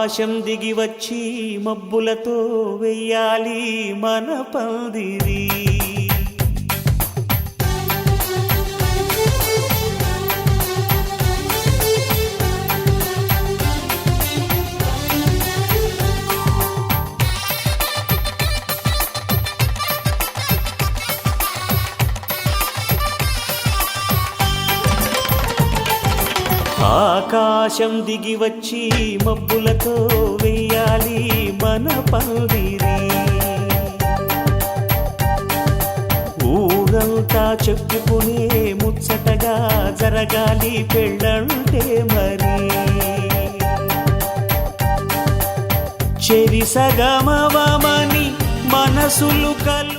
ఆకాశం దిగి వచ్చి మబ్బులతో వెయ్యాలి మన పందిరి. ఆకాశం దిగి వచ్చి మబ్బులతో వెయ్యాలి మన పందిరి. ఊరంతా చెప్పుకునే ముచ్చటగా జరగాలి పెళ్ళంటే మరి. చెరి సగమవమని మనసులు కలు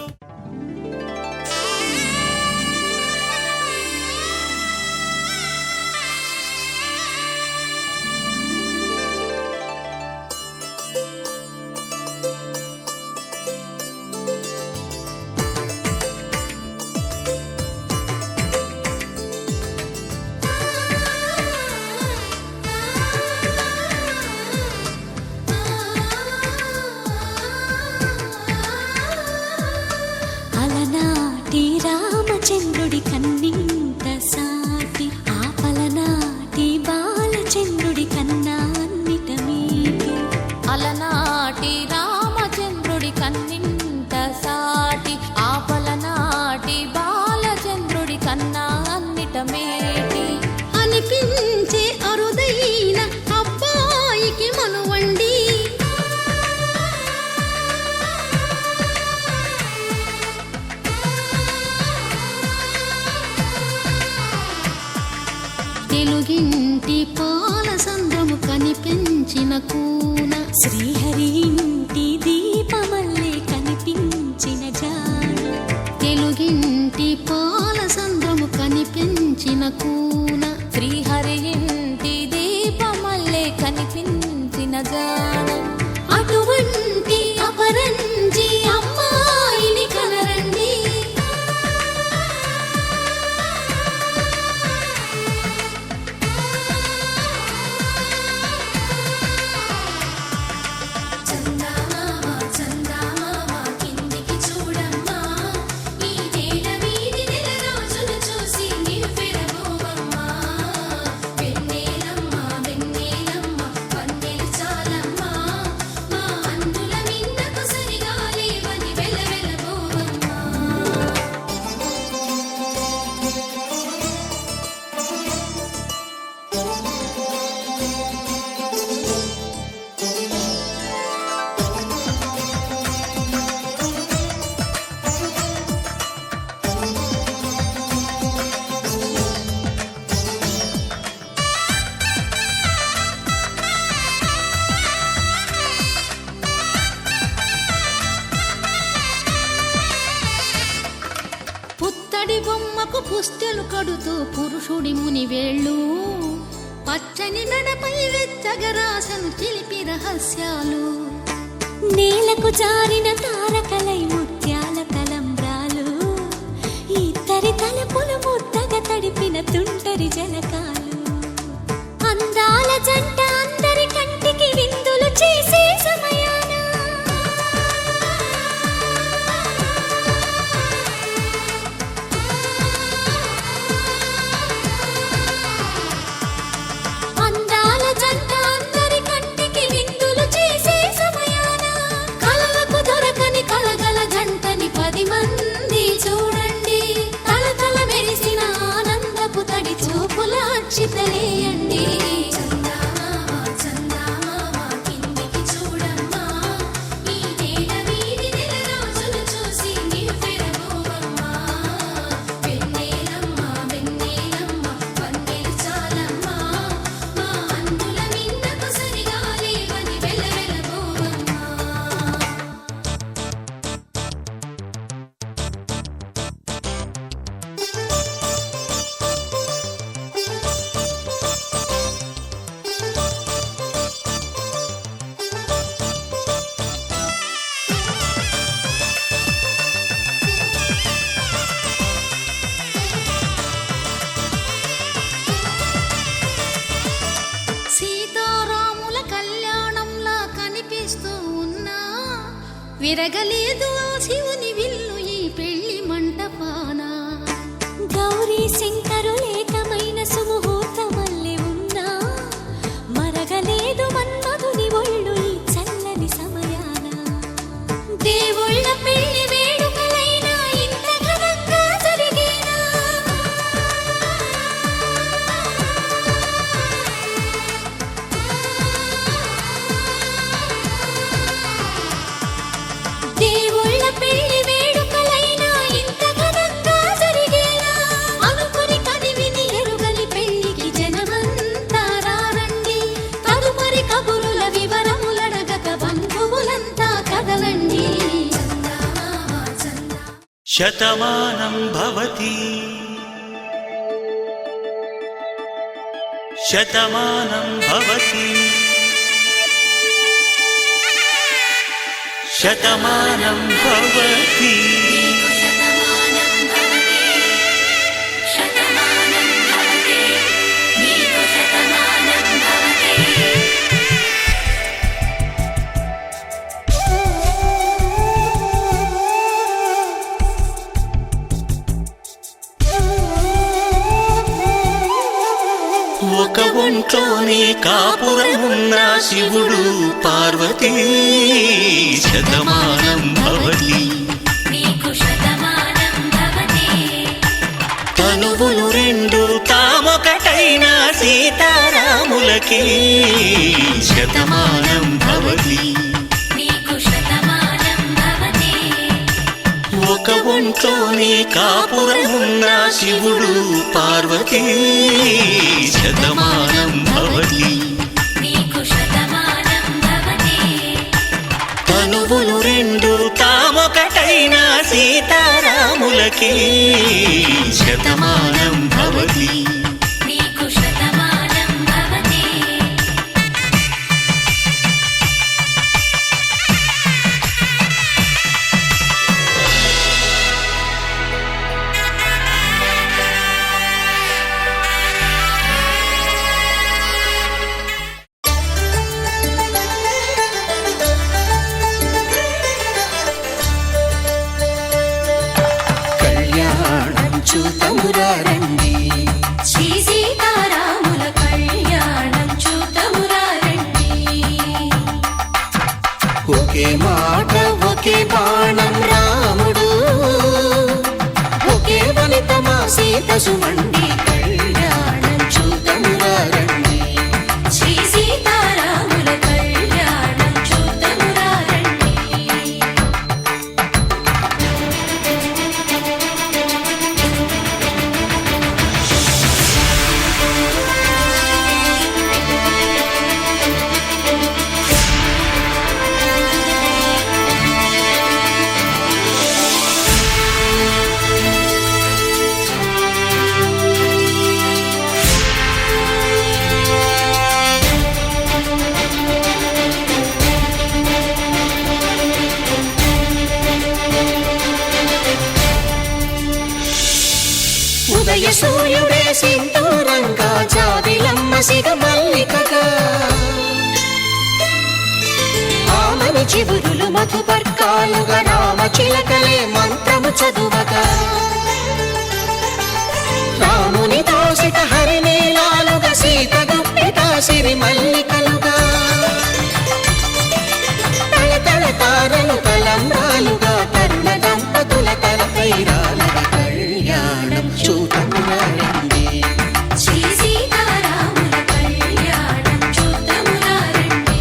రామచంద్రుడి కన్నింత సాటి ఆపలనాటి బాలచంద్రుడి కన్నా అన్నిట మీటి. అలనాటి రామచంద్రుడి కన్నింత సాటి ఆపలనాటి బాలచంద్రుడి కన్నా అన్నిట మేటి. అనిపించే అరుదైన అబ్బాయికి మనువండి. తెలుగింటి పాల సంద్రము కనిపించిన కూన శ్రీహరి ఇంటి దీపమల్లే కనిపించిన జాడ. తెలుగింటి పాల సంద్రము కనిపించిన కూన శ్రీహరి ఇంటి దీపమల్లే కనిపించిన జాడ. అటువంటి అపరంజి అమ్మాయిని కనరండి. పుత్తడి బొమ్మకు పుస్తెలు కడుతూ పురుషుడి ముని వేళ్ళు పచ్చని మెడపై వెచ్చగరాసను చిలిపి రహస్యాలు. నేలకు జారిన తారకలై ముత్యాల తలంబ్రాలు ఇద్దరి తలపులు ముద్దగా తడిపిన తుంటరి జలకాలు. అందాల జంట అందరి కంటికి విందులు చేసే సమయాన చితలేయండి. విరగలేదు ఆ శివుని విల్లు ఈ పెళ్లి మంటపాన. గౌరీ శంకరు ఏకమైన సుముహూర్తమల్లె ఉన్నా మరగలేదు మన్మధుని ఒళ్ళు ఈ చల్లని సమయాన. దేవుళ్ళ పెళ్లి వేడుకలైనా ఇంత ఘనంగా జరిగేనా? దేవుళ్ళ పెళ్లి వేడుకలైనా ఇంత ఘనంగా జరిగేనా? అనుకుని కదివిని ఎరుగని పెళ్లికి జనమంతా రారండి. తదుపరి కబురుల వివరములడగక బంధువులంతా కదలండి. శతమానం భవతి శతమానం భవతి శతమానం భవతి. ఒక ఒంట్లోనే కాపురమున్న శివుడు పార్వతీ శతమానం భవతి. తనువులు రెండు తామొకటైన సీతారాములకి శతమానం భవతి. ఒక ఒంట్లోనే కాపురమున్న శివుడు పార్వతీ శతమానం భవతి. తనువులు రెండు తామొకటైన సీతారాములకి శతమానం భవతి. చూతమురారండి శ్రీ సీతారాముల కళ్యాణం చూతమురారండి. ఒకే మాట ఒకే బాణం రాముడు ఒకే వనిత మా సీత సుమండి కళ్యాణం చూతమురారండి. శ్రీ సీతారాముల కళ్యాణం చూతమురారండి. ఉదయ సూర్యుడే సింధూరంగా జాబిలమ్మ సిగ మల్లికగా ఆమని చివురులు మధుపర్కాలుగా రామ చిలకలే మంత్రము చదువగా రాముని దోసిట హరినీలాలుగా సీత గుప్పిట సిరి మల్లికలుగా తల తల తారలు తలంబ్రాలుగా తరుణ దంపతుల తలపై రాలగా కళ్యాణం చూతమురారండి. శ్రీ సీతారాముల కళ్యాణం చూతమురారండి.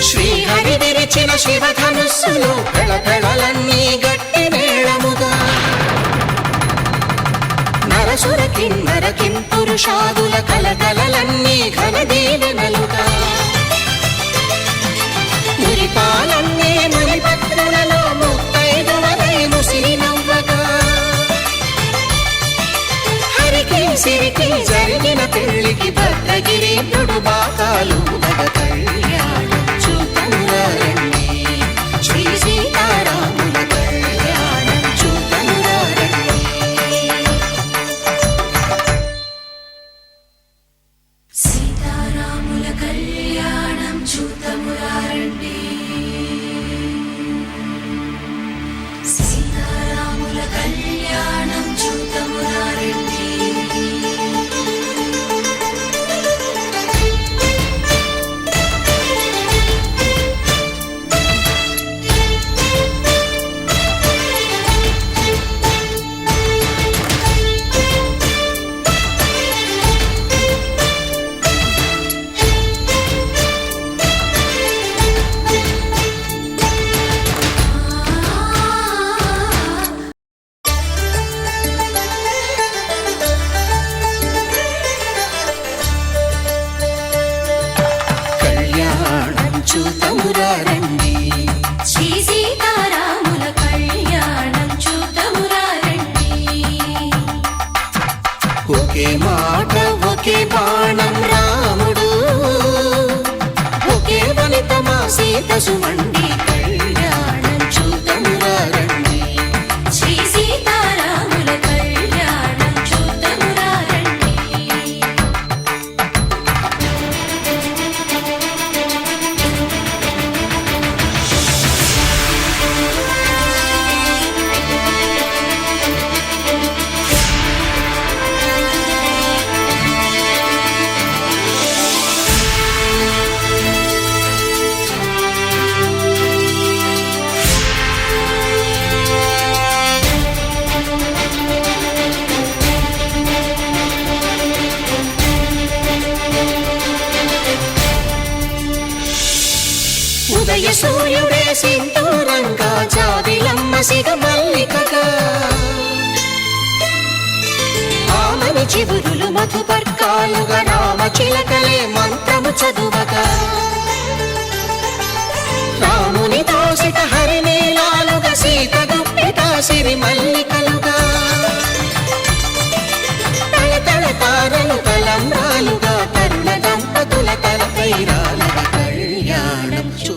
శ్రీహరి విరిచిన శివధనుస్సులు పెళపెళలన్నీ గట్టి మేళముగా నరసుర కిన్నర కింపురుషాదుల కలకలలన్నీ ఘన దీవెనలుగా మురిపాలన్నీ మణిపత్రులలో ముత్తైదువలై ముసిరి నవ్వగా హరికి సిరికి జరిగిన పెళ్లి తిరిగి భద్రగిరీంద్రుడు బాకాలు మగ కళ్యాణం చూతమురారండి శ్రీ సీతారాముల కళ్యాణం చూతమురారండి. సీతారాముల కళ్యాణం చూతమురారండి. సీతారాముల కళ్యాణం చూతమురారండి. కళ్యాణం చూతమురారండి శ్రీ సీతారాముల కళ్యాణం చూతమురారండి. ఒకే మాట ఒకే బాణం రాముడు ఒకే వనిత మా సీత సుమండి కళ్యాణం చూతమురారండి శ్రీ సీతారాముల కళ్యాణం చూతమురారండి. ఉదయ సూర్యుడే సింధూరంగా జాబిలమ్మ సిగ మల్లికగా ఆమని చివురులు మధుపర్కాలుగా రామ చిలకలే మంత్రము చదువగా రాముని దోసిట హరినీలాలుగా సీత గుప్పిట సిరి మల్లికలుగా తళతళ తారలు తలంబ్రాలుగా తరుణ దంపతుల తలపైరాలుగా కళ్యాణం చూ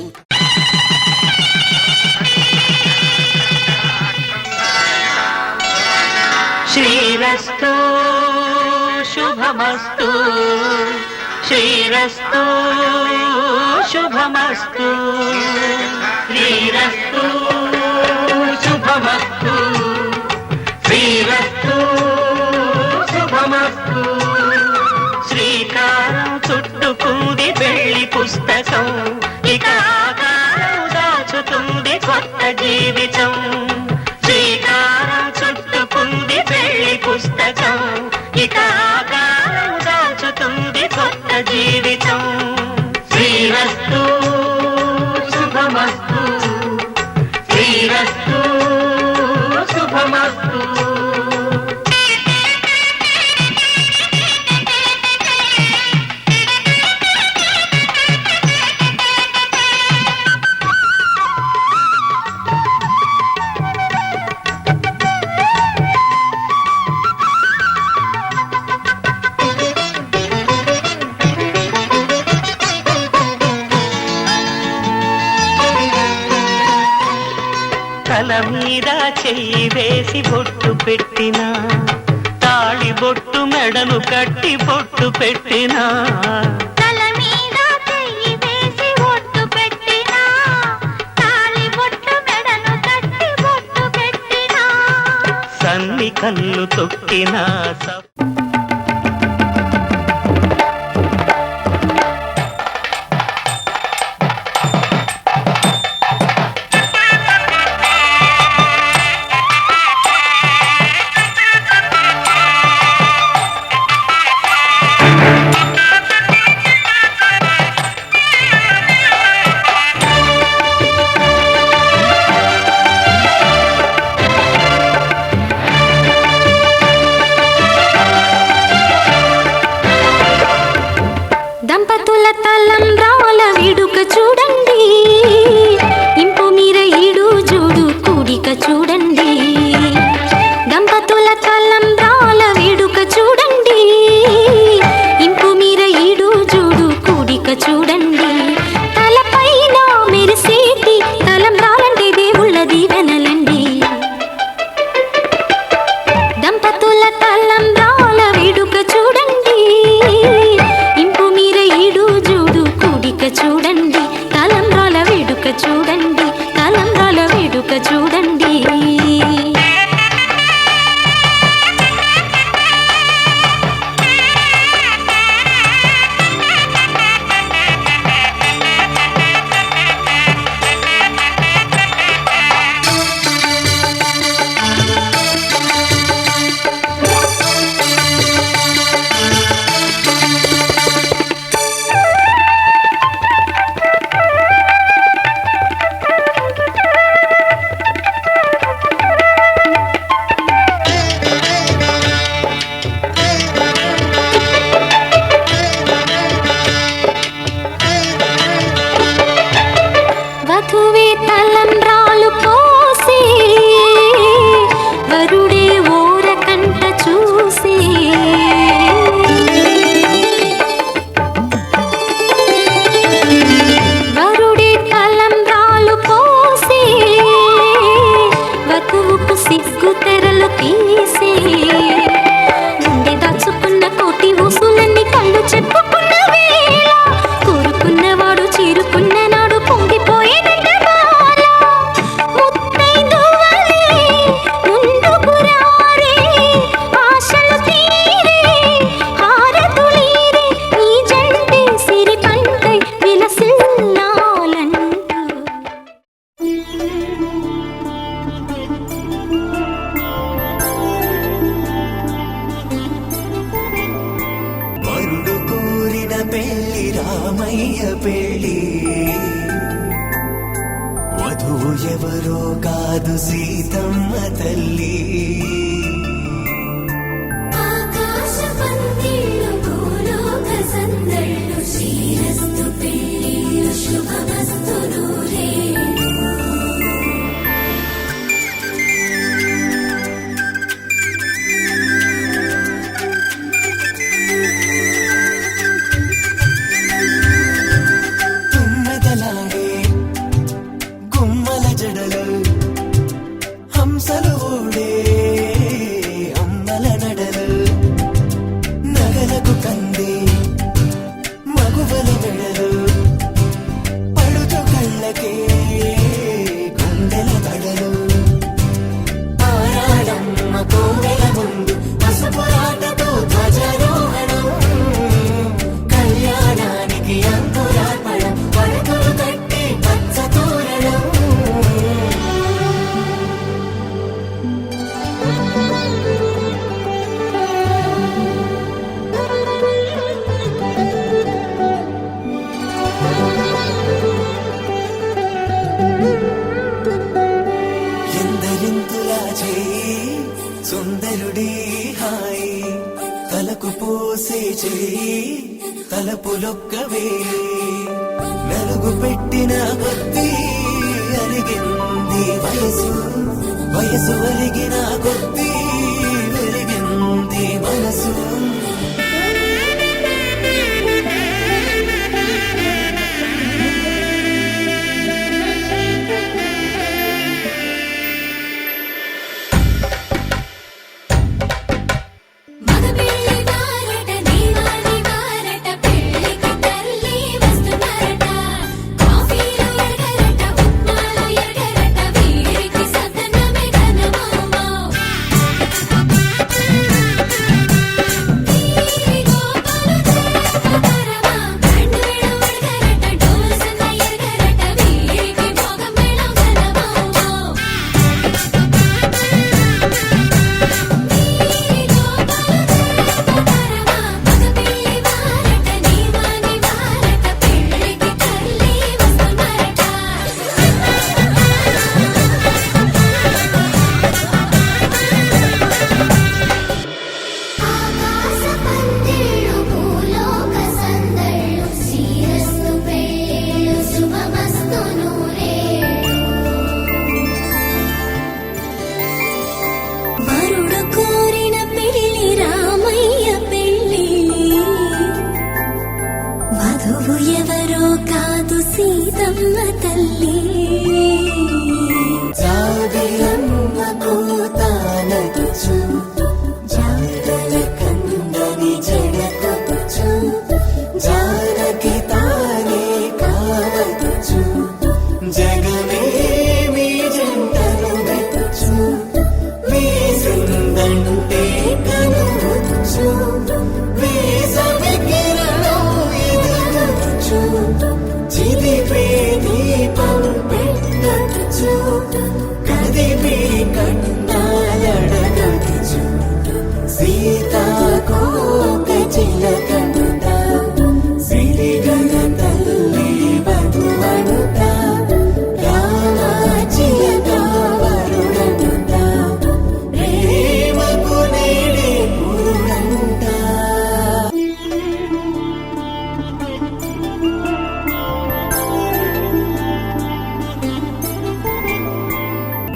శ్రీరస్తు శుభమస్తు శ్రీరస్తు శుభమస్తు శ్రీరస్తు శుభమస్తు శ్రీరస్తు శుభమస్తు. శ్రీకారం చుట్టుకుంది వెళ్ళి పుస్తకం ఇక ఆకారం దాచుతుంది కొత్త జీవితం. శ్రీకారం చుట్టుకుంది వెళ్ళి పుస్తకం ఇక ఆకారం దాచుతుంది కొత్త జీవితం. శ్రీరస్తు శుభమస్తు శ్రీరస్తు శుభమస్తు. తల మీద చెయ్యి వేసి బొట్టు పెట్టినా తాళి బొట్టు మెడను కట్టి బొట్టు పెట్టినా తల మీద చెయ్యి వేసి ఒట్టు పెట్టినా తాళి బొట్టు మెడను కట్టి బొట్టు పెట్టినా సన్ని కళ్ళు తొక్కినా పెళ్ళి వధువు ఎవరో కాదు సీతమ్మ తల్లి ఆకాశ పందిళ్ళు భూలోక సందళ్ళు శ్రీరస్తు పెళ్ళిళ్ళు శుభమస్తు నూరేళ్ళు తుమ్మెదలాడే గుమ్మల జడలు హంసలు ఊడే అమ్మల నడలు నగలకు కంది మగువల మెడలు పడుచు కళ్ళకే గుండెల తడలు ఆరాడమ్మ కోవెల ముందు పసుపురాటతో ధ్వజారోహణం కళ్యాణానికి అంకురార్పణం పడకలు కట్టి పచ్చ తోరణం ఎందరింతులా చేయి సుందరుడి హాయి తలకు పోసే చేయి తలపులొక్కవే నలుగు పెట్టిన కొద్దీ అలిగింది వయసు వయసు అలిగిన కొద్దీ వెలిగింది మనసు మగ పెళ్ళి వారట నీవాని వారట పెళ్ళికి తల్లి వస్తున్నారట కాఫీలు ఎరగరట ఉప్మాలు ఎరగరట వీరికి సదనమే ఘనమౌమౌ ఈ గోపాలు చేరపరమా కండు వేళ ఉడగరట డోలు సన్న ఎరగరట వీరికి భోగం మేళం ఘనమౌమౌ ఆకాశ పందిళ్ళు భూలోక సందళ్ళు శ్రీరస్తు పెళ్ళిళ్ళు శుభమస్తు నూరేళ్ళు వరుడు కోరిన పెళ్లి రామయ్య పెళ్లి వధువు ఎవరో కాదు సీతమ్మ తల్లి జాబిలమ్మ కూతానదుచు జాగల కందని జడకపుచు జానకి తానే కావదుచు జగమే మీ జంటను వెతుచు వీసిందంటే కనువచ్చు వీసవి కిరణం ఎదుగుచు చిదిపే దీపం పెట్టచ్చు కదిపే కన్నాలడగచ్చు సీతాకోక చిలకనుట సిరిగల తల్లి వధువనుట రామాచిలక వరుడనుట ప్రేమకు నేడే పురుడంట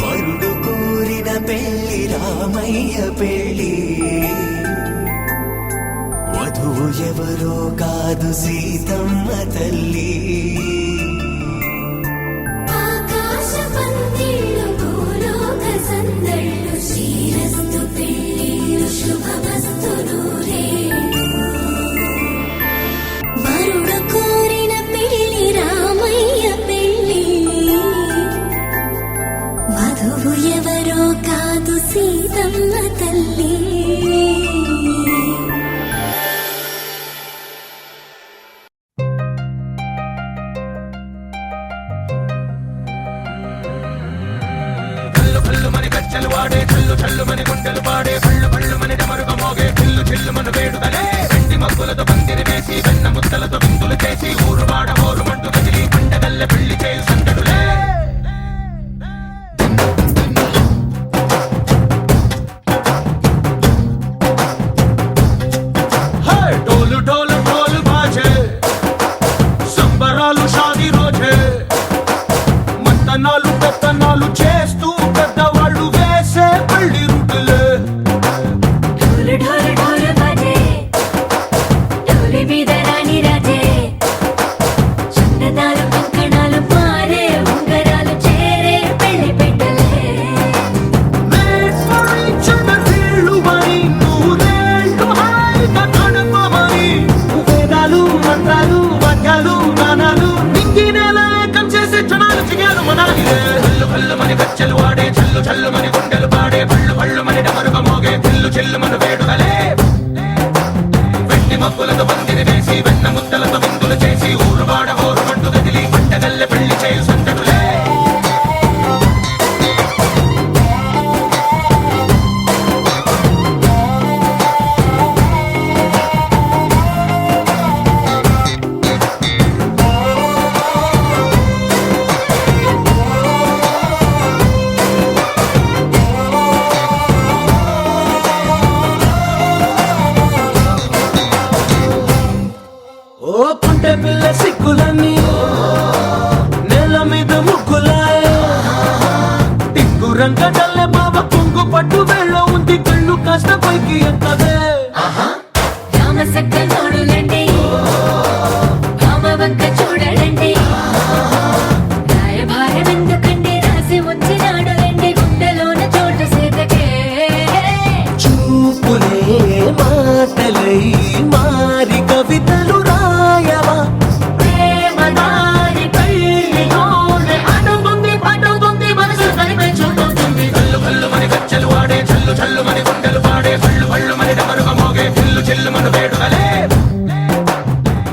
వరుడు కోరిన పెళ్లి రామయ్య పెళ్లి వధువు ఎవరో కాదు సీతమ్మ తల్లి ఆకాశ పందిళ్ళు భూలోక సందళ్ళు శ్రీరస్తు పెళ్ళిళ్ళు శుభమస్తు నూరేళ్ళు వరుడు కోరిన పెళ్లి రామయ్య పెళ్లి వధువు ఎవరో కాదు సీతమ్మ తల్లి వెచ్చలు వాడే చల్లు చల్లు మని గుండెలు పాడే పళ్ళు పళ్ళు మని డమరుక మోగే పిల్లు చిల్లు మన వేడుదలే వెండి మబ్బులతో పందిరి వేసి వెన్న ముద్దలతో విందులు ముగ్గులు చేసి ఊరు వాడ ఊరు మంటు కదిలి పండగల్లె పెళ్లి చేయి సందడులే డోలు డోలు డోలు బాజే సంబరాలు షాదీ రోజే మంతనాలు పెత్తనాలు చేస్తూ పెద్దవాళ్ళు వేసే పెళ్లి రూటులే ఢోలు ఢోలు ఢోలు బాజే ఢోలి మీద రాణి రాజే చందనాలు కంకణాలు మారే ఉంగరాలు చేరే పెళ్లి పెట్టలే వీళ్ళు మరి నూరేళ్ళు హాయిగా గడపమని వేదాలు మంత్రాలు వాక్యాలు గానాలు నింగి నేల ఏకం చేసే క్షణాలు చిగాలు మనాలి కళ్ళు కళ్ళు మని గచ్చలు వాడే చల్లు చల్లు మని గుండెలు పాడే పళ్ళు పళ్ళు మని డమరుగ మోగే పిల్లు చెల్లు మన వేడుకలే వెండి మబ్బులతో పందిరి వేసి వెన్న ముద్దలతో విందులు చేసి ఊరు వాడ ఊరు మంటు గదిలి పంటగల్లె పెళ్లి చేయు సందడులే ఓ పుంటె పిల్ల సిక్కులన్నీ నేల మీద ముగ్గులాయ టింగు రంగడల్లె బాబ కొంగు పట్టు వెళ్ళ ఉంది కళ్ళు కాస్త పైకి ఎక్కదే రామ సక్క నోడులండి రామ వంక చూడడండి రాయభారం ఎందుకండి రాసి వచ్చినాడు రండి గుండెలోన చోటు సేతకే చూపులే మాటలై మారి కవితలు రాయవా ప్రేమదారి పెళ్లిలోనే అడుగుంది పడుతుంది మనసు కలిపే చూడుతుంది కళ్ళు కళ్ళు మని గచ్చలు వాడే చల్లు చల్లు మని గుండెలు పాడే పళ్ళు పళ్ళు మని డమరుగ మోగే పిల్లు చెల్లు మన వేడుకలే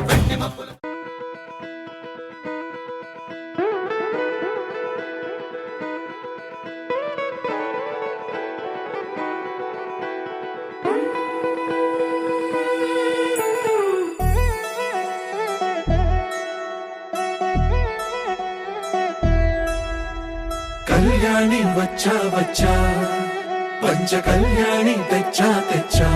వెండి మబ్బులు కళ్యాణి వచ్చా వచ్చా పంచ కళ్యాణి తెచ్చా తెచ్చా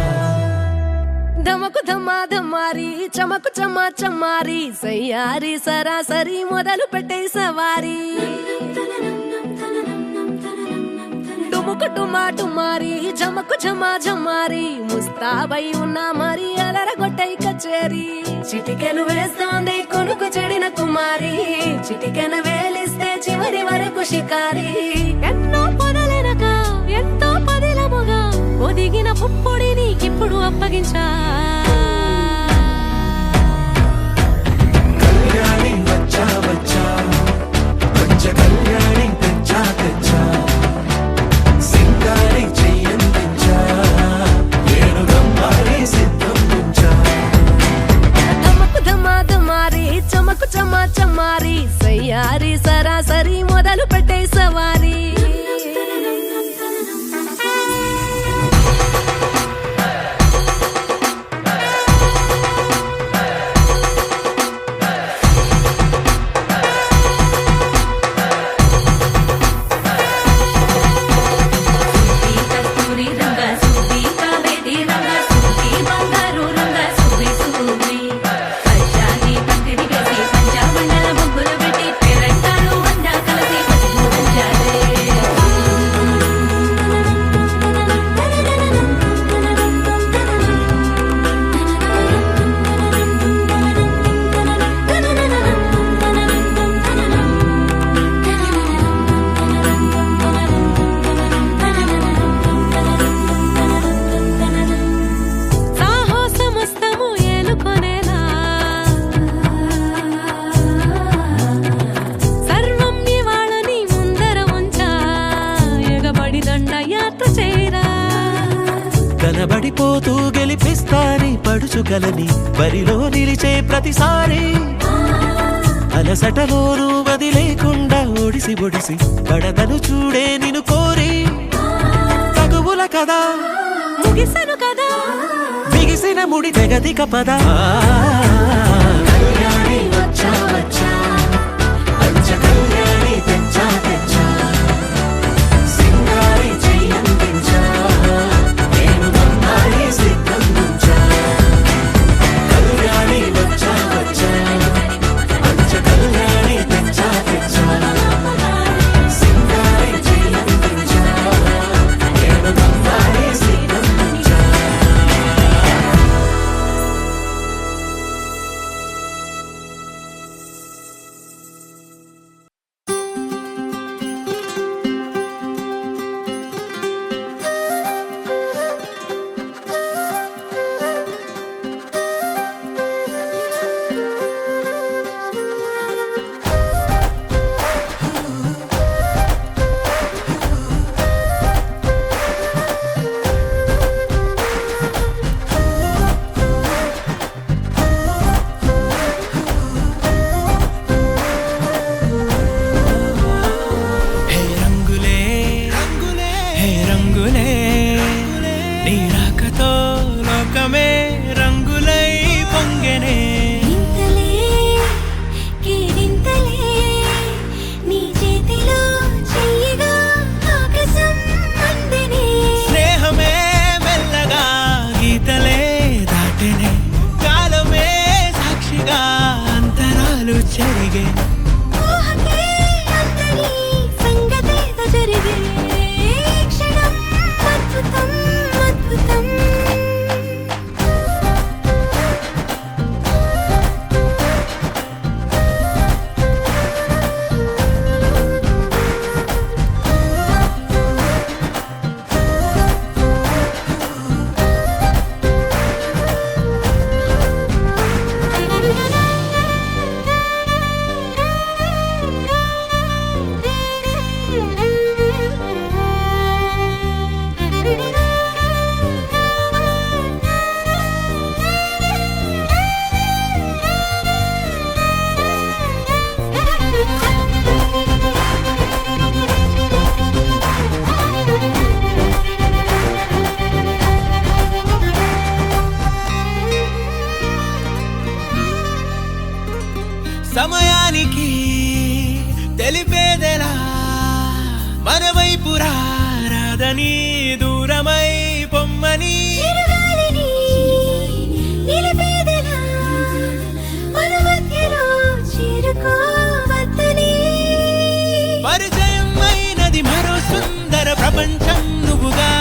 ధమకు ధమా ధమారి చమకు చమా చమారి సయ్యారి సరాసరి మొదలు పెట్టే సవారి డుముకు డుమా డుమారి జమకు జమా జమారి ముస్తాబై ఉన్నా మరి అలరగొట్టై కచేరి చిటికెను వేస్తోంది కొనుకు చెడిన కుమారి చిటికెను వేలిస్తే చివరి వరకు షికారి ఎన్నో పొదలెనక ఎంతో పదిలముగా ఒదిగిన పుప్పొడి నీకిప్పుడు అప్పగించా కళ్యాణి వచ్చా వచ్చా పంచ కళ్యాణి తెచ్చా తెచ్చా సింగారి చెయ్యందించా ఏనుగమ్మారి సిద్ధం ఉంచా ధమకు ధమా ధమారి చమకు చమా చమారి సయ్యారి సరాసరి మొదలు పెట్టే సవారి కస్తూరి రంగ సుబ్బి కావేరి రంగ సుబ్బి బంగారు రంగ సుబ్బి సుబ్బి పంచాని పందిరి వేసి పంచామండల ముగ్గులు పెట్టి పేరంటారు అందా కలిసి పసుపు పంచాలే సాహసమస్తము ఏలుకొనేలా సర్వం ఇవాళని ముందర ఉంచా ఎగబడి దండయాత్ర చేరా కనబడిపోతూ గెలిపిస్తాని పడుచుకలని బరిలో నిలిచే ప్రతిసారి అలసటలోనూ వదిలేకుండా ఒడిసి ఒడిసి పడదను చూడే నిన్ను కోరి తగువుల కదా ముగిసెను కదా బిగిసిన ముడి తెగదిక పద కళ్యాణి వచ్చా వచ్చా పంచ కళ్యాణి తెచ్చా తెచ్చా సింగారి చెయ్యందించా నేను బంగారి సిద్ధందించా కళ్యాణి వచ్చా వచ్చా పంచ కళ్యాణి తెచ్చా తెచ్చా సింగారి చెయ్యందించా నేను బంగారి సిద్ధందించా హే రంగులే రంగులే హే రంగులే నీ రాకతో లోకమే రంగులై పొంగెనే ఇంతలే కేరింతలే నీ చేతిలో చెయ్యగా ఆకాశం అందెనే స్నేహమే మెల్లగా గీతలే దాటెనే కాలమే సాక్షిగా అంతరాలు చెరిగే ఊహకే అందరి సంగతేదో జరిగే క్షణం అద్భుతం అద్భుతం సమయానికి తెలిపేదెలా మన వైపు రాదని దూరమై పొమ్మని చిరుగాలిని నిలిపేదెలా మన మధ్యలో చేరుకోవద్దని పరిచయం అయినది మరో సుందర ప్రపంచం నువ్వుగా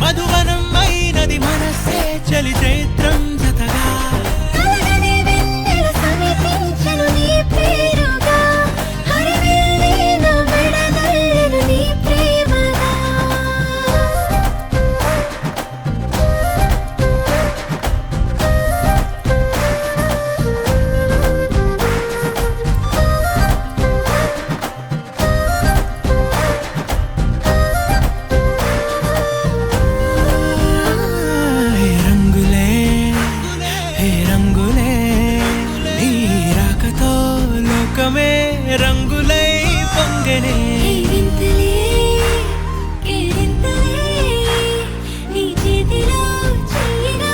మధువనం అయినది మనస్సే చలి చైత్రం జతగా కలగనే వెన్నెల సమీపించను నీ పేరుగా హరివెల్లి నా మెడనల్లెను నీ ప్రేమగా హే రంగులే హే రంగులే నీ రాకతో లోకమే రంగులై పొంగెనే వింతలే కేరింతలే నీ చేతిలో చెయ్యగా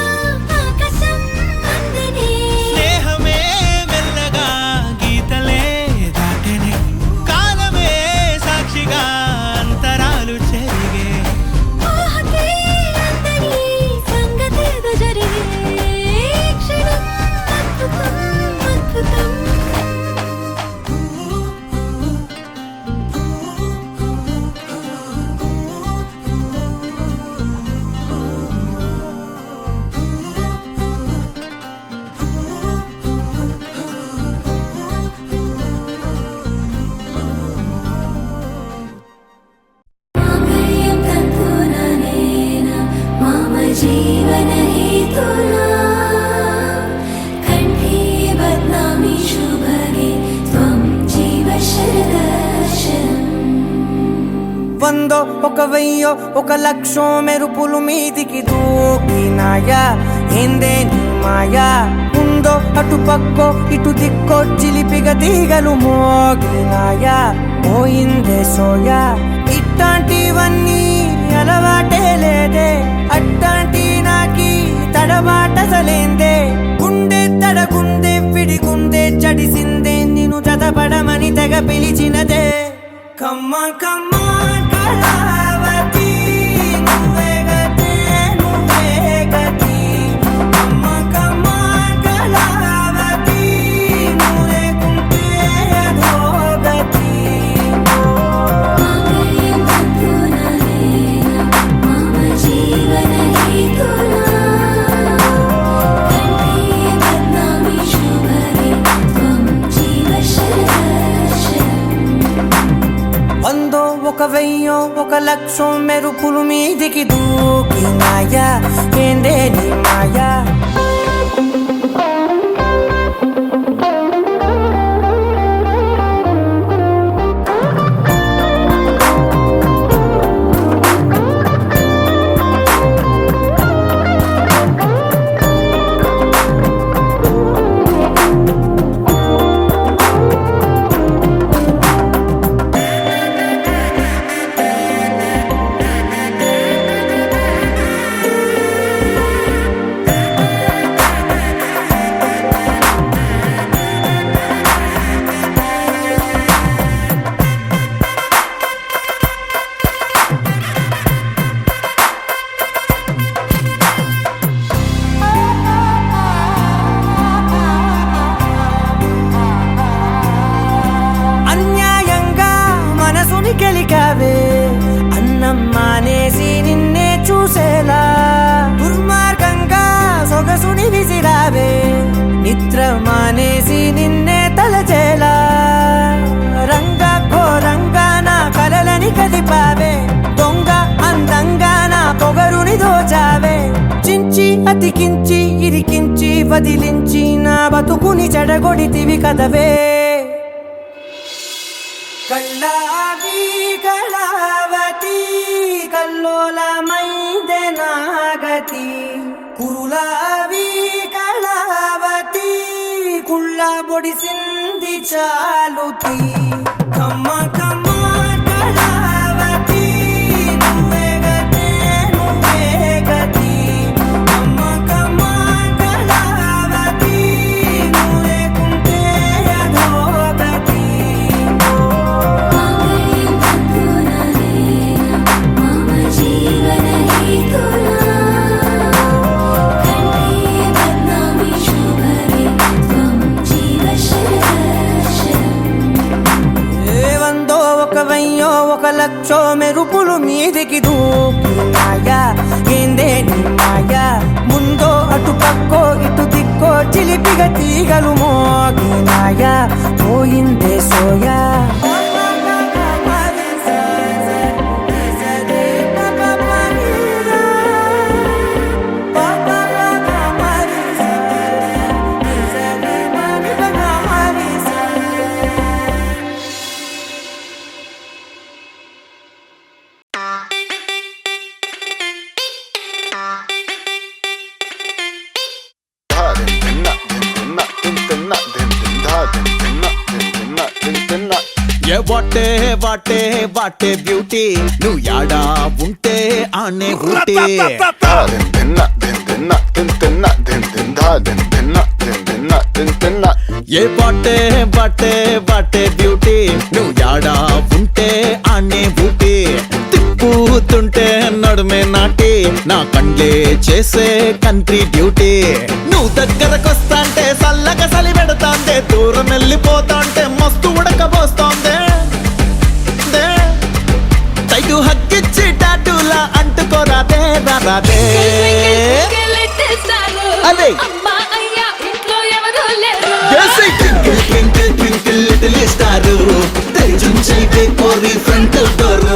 ఆకాశం అందెనే స్నేహమే మెల్లగా గీతలే దాటెనే కాలమే సాక్షిగా అంతరాలు చెరిగే ఊహకే అందరి సంగతేదో జరిగే క్షణం అద్భుతం అద్భుతం माङ्गल्यं तन्तुननेन मम जीवनहेतुना कण्ठे बध्नामि शुभगे त्वं जीव शरदर्शनम् వందో ఒక వెయ్యో ఒక లక్షో మెరుపులు మీదికి దూకినాయా ఏందే నీ మాయా ఉందో అటు పక్కో ఇటు దిక్కో చిలిపిగ తీగలు మోగినాయా పోయిందే సోయా ఇట్లాంటివన్నీ అలవాటే లేదే అట్టాంటి నాకి తడబాటసలేందే గుండె తడగుండె విడిగుండె పిలిచినదే కమ్మ కమ్మ కళావతి నువ్వే గతే నువ్వే గతి కమ్మ కమ్మ కళావతి నువ్వు లేకుంటే అదో గతి వందో ఒక వెయ్యో ఒక లక్షం మెరుపులు మీదికి దూకినాయా ఏందే నీ మాయా అన్యాయంగా మనసుని గెలికావే అన్నం మానేసి నిన్నే చూసేలా దుర్మార్గంగా సొగసుని విసిరావే నిద్ర మానేసి నిన్నే తలచేలా రంగా ఘోరంగా నా కలలని కదిపావే దొంగ అందంగా నా పొగరుని దోచావే చించి అతికించి ఇరికించి వదిలించి నా బతుకుని చెడగొడితివి కదవే కళ్ళావి కళావతి కల్లోలమైందే నాగతి కురులావి కళావతి కుళ్ళ బొడిసింది చాలుతి కమ్మ కమ్మ కళావతి నువ్వే గతే నువ్వే గతి కమ్మ కమ్మ కళావతి నువ్వు లేకుంటే అదో గతి వందో ఒక వెయ్యో ఒక లక్షో మెరుపులు మీదికి దూకినాయా ఏందే నీ మాయా ముందో అటు పక్కో ఇటు దిక్కో చిలిపిగా తీగలు మోగినాయా పోయిందే సోయా ఏ వాటే వాటే వాటే బ్యూటీ నువ్వు యాడా ఉంటే ఆనే ఊటీ ఏ వాటే వాటే వాటే బ్యూటీ నువ్వు యాడా ఉంటే ఆనే ఊటీ తిప్పుతుంటే నడుమే నాటి నా కండ్లే చేసే కంట్రీ డ్యూటీ నువ్వు దగ్గరకొస్తాంటే సల్లగా సలి పెడతాందే దూరం వెళ్ళిపోతాంటే మస్తు ఉడకబోస్తోందే తైటు హక్కిచ్చి టాటూలా అంటుకోరాదే రాదే అదే twinkle twinkle twinkle little star తెరిచుంచైతే కోరి ఫ్రంట్ డోర్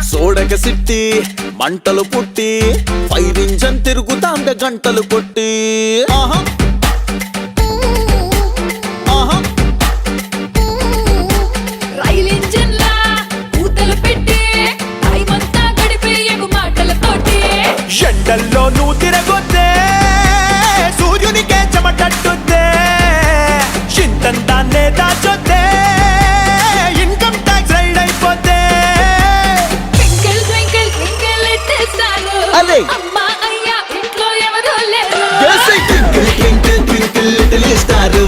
సోడక సిట్టి మంటలు పుట్టి ఫైర్ ఇంజన్ తిరుగుతాంద గంటలు కొట్టి ఆహా ఆహా రైలింజన్ అరే అమ్మా అయ్యా ఇంట్లో ఎవరు లేరు twinkle twinkle twinkle little star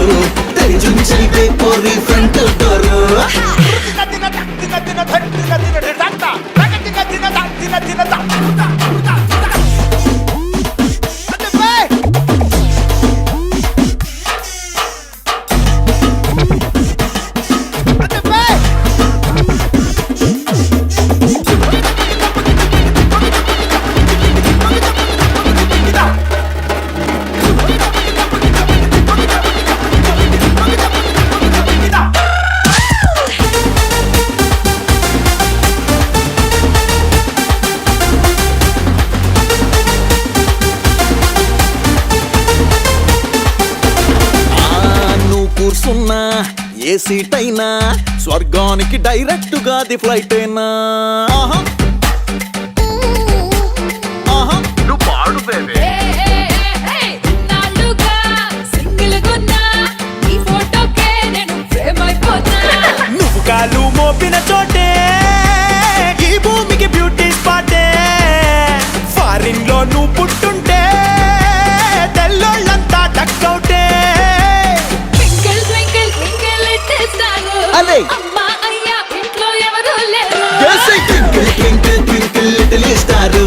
తెరిచుంచే పోరి ఫ్రంట్ డోర్ కూర్చున్నా ఏ సీట్ అయినా స్వర్గానికి డైరెక్ట్ గా ది ఫ్లైట్ అయినా నువ్వు పాడు బేబీ నాలుగా సింగిల్ గున్నా ఈ ఫోటోకే నేను ఫ్రేమ్ అయిపోతా నువ్వు కాలు మోపిన చోటే ఈ భూమికి బ్యూటీ స్పాటే ఫారిన్ లో నువ్వు పుట్టుంటే తెల్లోళ్ళంతా డక్అవుటే twinkle twinkle twinkle little star అరే అమ్మా అయ్యా ఇంట్లో ఎవరు లేరు twinkle twinkle twinkle little star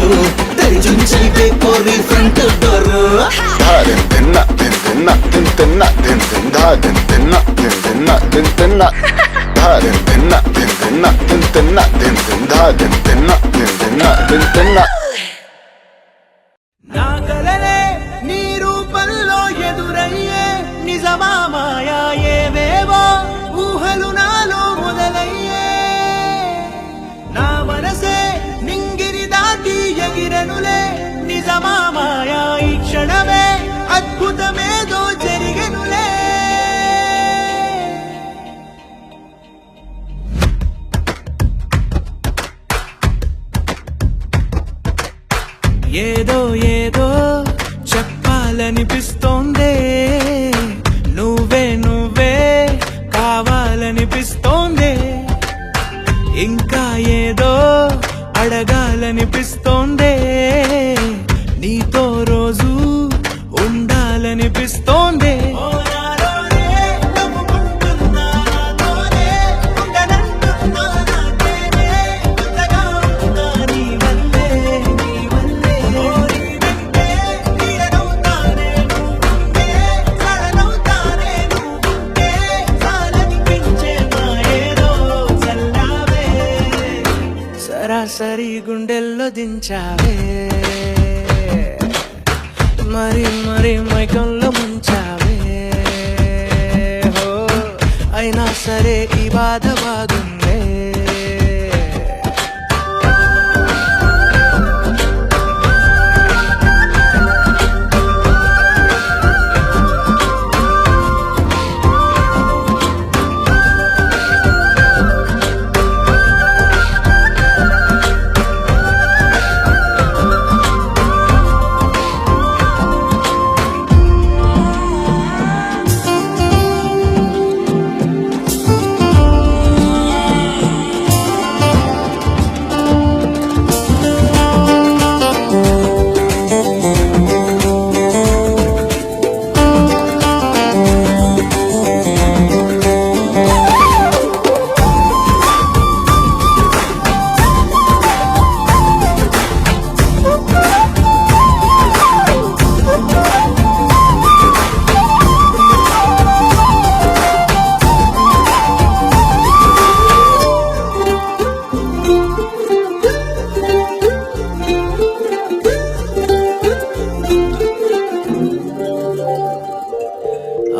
తెరిచుంచే పోరి ఫ్రంట్ డోర్ నా కలలే నీ రూపంలో ఎదురయ్యే నిజమా మాయా ఏవేవో ఊహలు నాలో మొదలయ్యే నా మనసే నింగిరి దాటి ఎగిరనులే నిజమా మాయా ఈ క్షణమే అద్భుతమేదో జరిగెనులే ఏదో ఏదో చెప్పాలనిపిస్తోందే నువ్వే నువ్వే కావాలనిపిస్తోందే ఇంకా ఏదో అడగాలనిపిస్తోందే నీతో రోజు ఉండాలనిపిస్తోందే సరాసరి గుండెల్లో దించావే మరి మరి మైకంలో ముంచావే హో అయినా సరే ఈ బాధ బాగుందే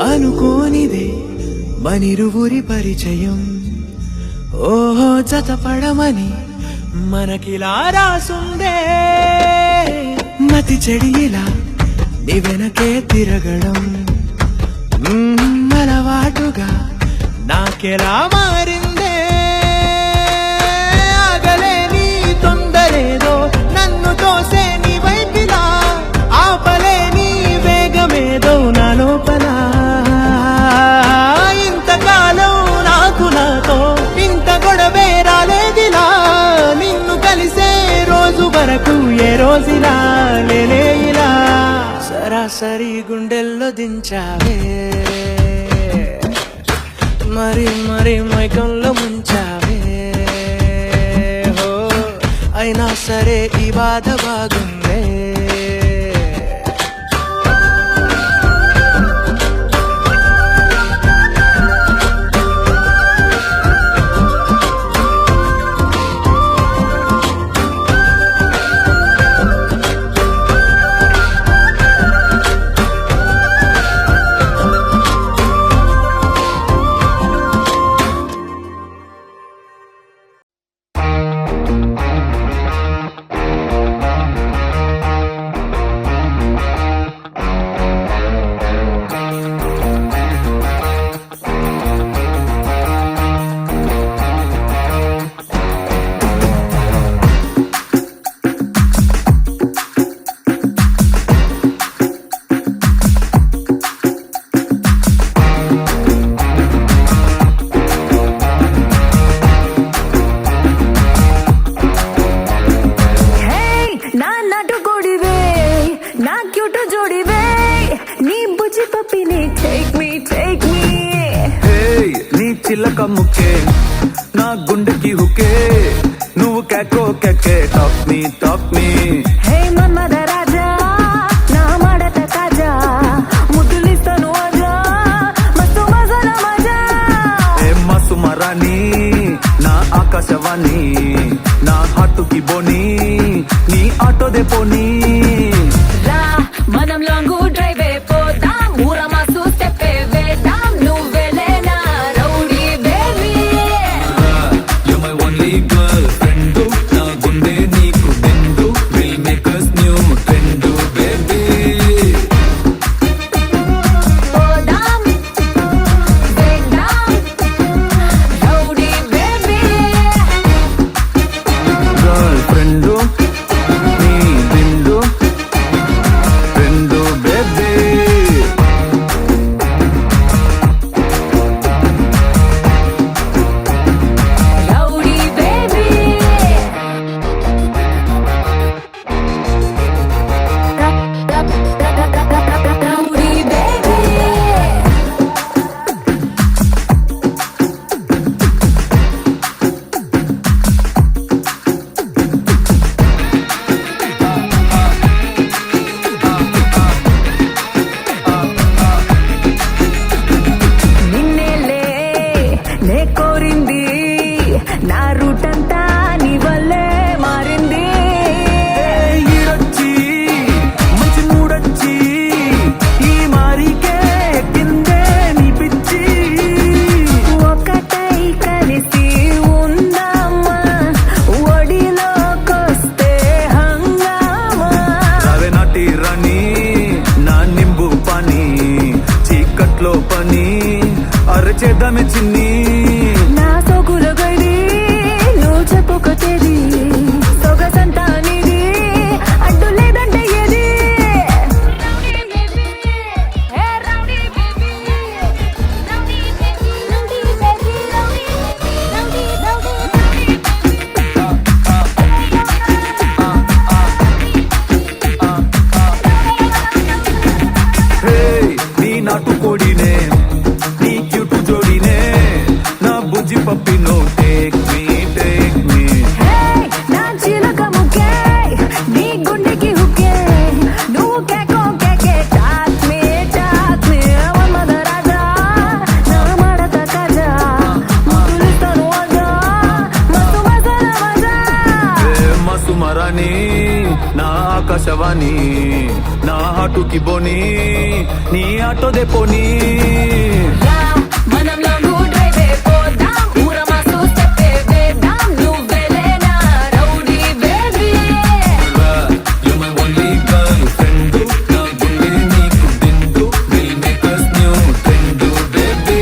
అనుకోనిదే మనిరువురి పరిచయం ఓహో జతపడమని మనకిలా రాసుందే మతి చెడిలా నీ వెనకే తిరగడం అలవాటుగా నాకెలా మారిందే ఆగలేని తొందరేదో నన్ను తోసే నీ వైపిలా ఆపలేని వేగమేదో నా లోపల ఇంతకాలం నాకు నాతో ఇంత గొడవే రాలేదిలా నిన్ను కలిసే రోజు వరకు ఏ రోజులా లేనే ఇలా సరాసరి గుండెల్లో దించావే మరి మరి మైకంలో ముంచావే హో అయినా సరే ఈ బాధ బాగుందే చిలక ముక్కే నా గుండెకి హుకే నువ్వు కేకో కేకే టాక్ మీ హే మన్మథ రాజా నా మడత కాజా ముద్దులిస్తాను ఆజా మస్తు మజాల మజా ఏ మసుమరాని నా ఆకాశవాణి నా హాటుకి బోని నీ ఆటో దే పోనీ రా మనం లాంగ్ డ్రైవ్ పోదాం ఊరమాసు స్టెప్ వేద్దాం నువ్వెలేనా rowdy baby You're my only girlfriend నా గుండె నీకు బెండు will make us new trend baby పోదాం వేద్దాం రౌడీ బేబీ girlfriend నీ bend bendo baby rowdy baby rowdy baby నిన్నేలే నే కోరింది నా రూట్ అంతా నీ వల్లే మారింది ఈడొచ్చి మంచి మూడొచ్చి ఈ మారికే కిందే నీ పిచ్చి ఒకటై కలిసి ఉందామా ఒడిలోకొస్తే హంగామా రావే నాటి రాణి నా నింబు పాని చీకట్లో పని అరచేద్దామే చిన్ని నా సోకుల గడి నువ్వు చెప్పుకొచ్చేది సొగసంతా నీది అడ్డు లేదంటే ఏది హే నీ నాటు కోడినే నీ క్యూటు జోడినే నా బుజ్జి పప్పినో టేక్ మీ హే నా చిలక ముక్కే నీ గుండెకి హుక్కే నువ్వు కేకో కేకే టాక్ మీ మన్మథ రాజా నా మడత కాజా ముద్దులిస్తాను ఆజా మస్తు మజాల మజా మసుమరాని నా ఆకాశవాణి నా హాటుకి బోని నీ ఆటో దే పోనీ రా మనం లాంగ్ డ్రైవ్ పోదాం ఊరమాసు స్టెప్ వేద్దాం నువ్వెలేనా rowdy baby You're my only girlfriend నా గుండె నీకు బెండు will make us new trend baby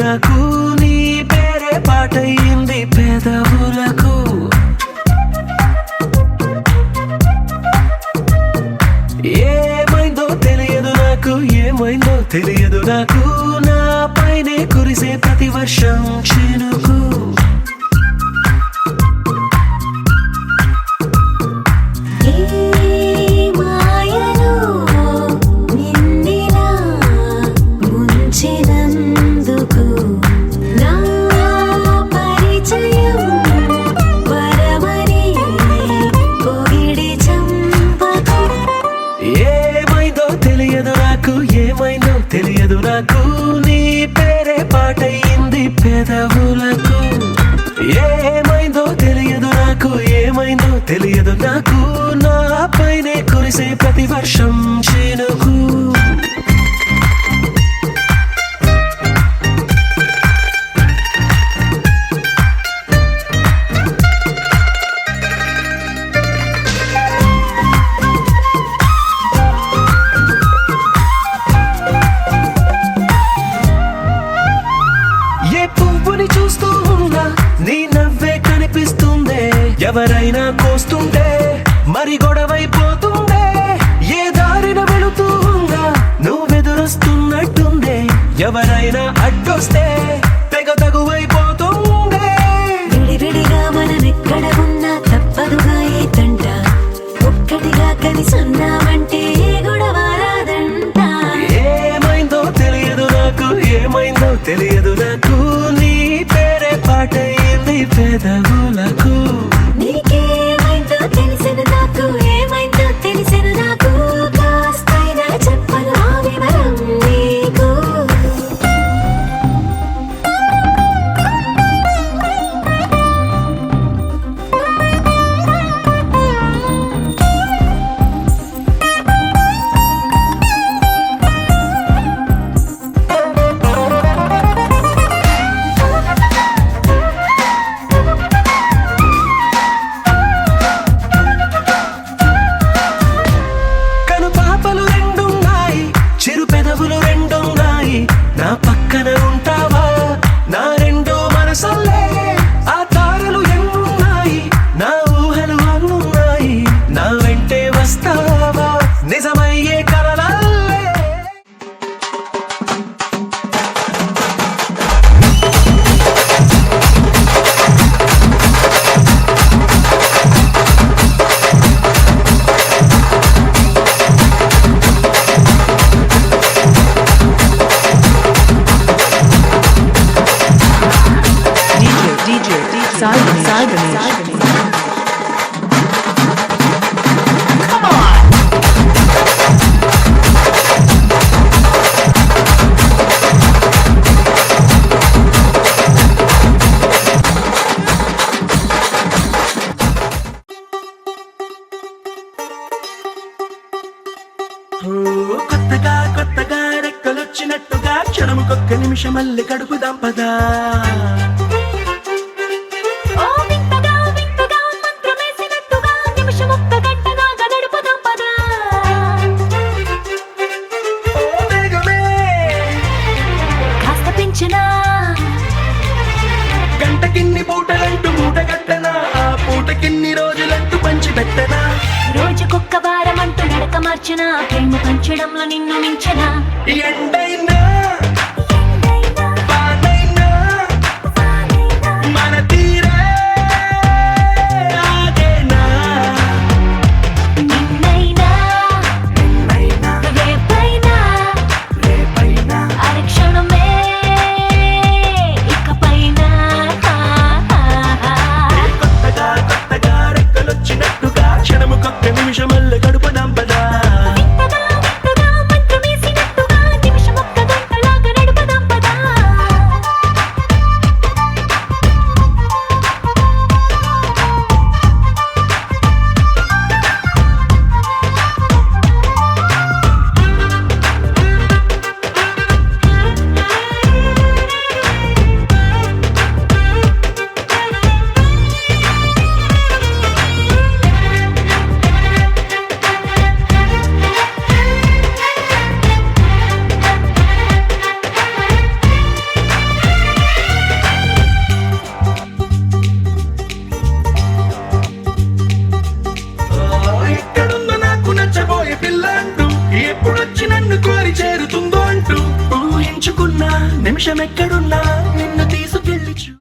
నాకు నీ పేరే పాటయింది పెదవులకు ఏమైందో తెలియదు నాకు ఏమైందో తెలియదు నాకు నా పైనే కురిసే ప్రతి వర్షం చినుకు మాయలో నిన్నిలా ముంచినందుకు నా పరిచయం వరమని పొగిడి చంపకు ఏమైందో తెలియదు నాకు ఏమైందో తెలియదు నాకు నీ పేరే పాటయింది పెదవులకు ఏమైందో తెలియదు నాకు ఏమైందో తెలియదు నాకు నా పైనే కురిసే ప్రతి వర్షం చినుకు ఏ పువ్వుని చూస్తూ ఉన్నా నీ నవ్వే కనిపిస్తుందే ఎవరైనా కోస్తుంటే మరి గొడవైపోతుందే ఏ దారిన వెళుతూ ఉందా నువ్వెదురొస్తున్నట్టుందే ఎవరైనా అడ్డొస్తే తెగ తగువైపోతుందే విడివిడిగా మనమెక్కడ ఉన్నా తప్పదుగా ఏ తంట ఒక్కటిగా కలిసి ఉన్నామంటే గొడవ రాదంట ఏమైందో తెలియదు నాకు ఏమైందో తెలియదు నాకు నీ పేరే పాటయింది పెదవులకు నీకేమైందో తెలిసిన నాకు ఏమైందో తెలిసిన నాకు కాస్తైనా చెప్పను ఆ వివరం నీకు కను పాపలు రెండున్నాయి చిరు పెదవులు రెండున్నాయి నా పక్కన ఉంటావా నా రెండో మనసల్లే ఆ తారలు ఎన్నున్నాయి నా ఊహలు అన్నున్నాయి నా వెంటే వస్తావా నిజమయ్యే కలలల్లే కొత్తగా కొత్తగా రెక్కలొచ్చినట్టుగా క్షణముకొక్క నిమిషమల్లి గడుపుదాం పదా ఓ వింతగా వింతగా మంత్రమేసినట్టుగా నిమిషం ఒక్క గంటగా గడుపుదాం పదా ఓ వేగమే కాస్త పెంచినా గంటకిన్ని పూటలంటూ మూటగట్టనా ఆ పూటకిన్ని రోజులంటూ పంచిపెట్టనా రోజుకొక్క వారం అంటూ నడక మార్చిన ప్రేమ పంచడంలో నిన్ను మించిన ఎండైనా వానైనా మన తీరే ఆగేనా నిన్నైనా రేపైనా అరక్షణమే ఇకపైన కొత్తగా కొత్తగా రెక్కలొచ్చినట్టుగా క్షణముకొక్క నిమిషమల్లి గడుపుదాం పదా వింతగా వింతగా మంత్రమేసినట్టుగా నిమిషం ఒక్క గంటలాగా నడుపుదాం పదా నిమిషం ఎక్కడున్నా